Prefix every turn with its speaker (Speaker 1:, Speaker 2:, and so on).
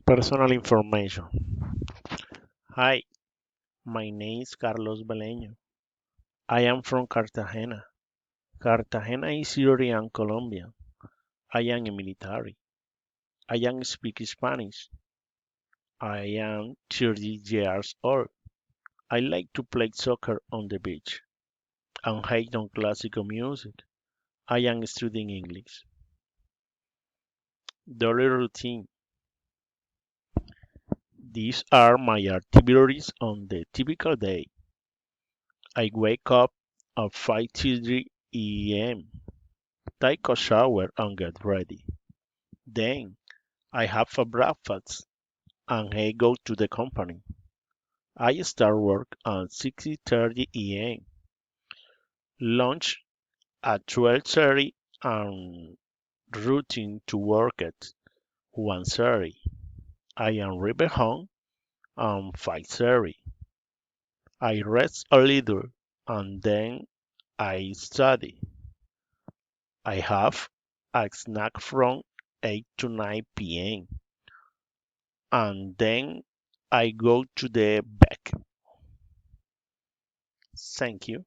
Speaker 1: Personal information. Hi, my name is Carlos Beleño. I am from Cartagena. Cartagena is Syria, Colombia. I am a military. I am speak Spanish. I am 30 years old. I like to play soccer on the beach and hate on classical music. I am studying English. Daily routine. These are my activities on the typical day. I wake up at 5:30 a.m. Take a shower and get ready. Then I have a breakfast and I go to the company. I start work at 6:30 a.m. Lunch at 12:30 and routine to work at 1:30. I arrive home at 5:30. I rest a little and then I study. I have a snack from 8 to 9 p.m. and then I go to the back. Thank you.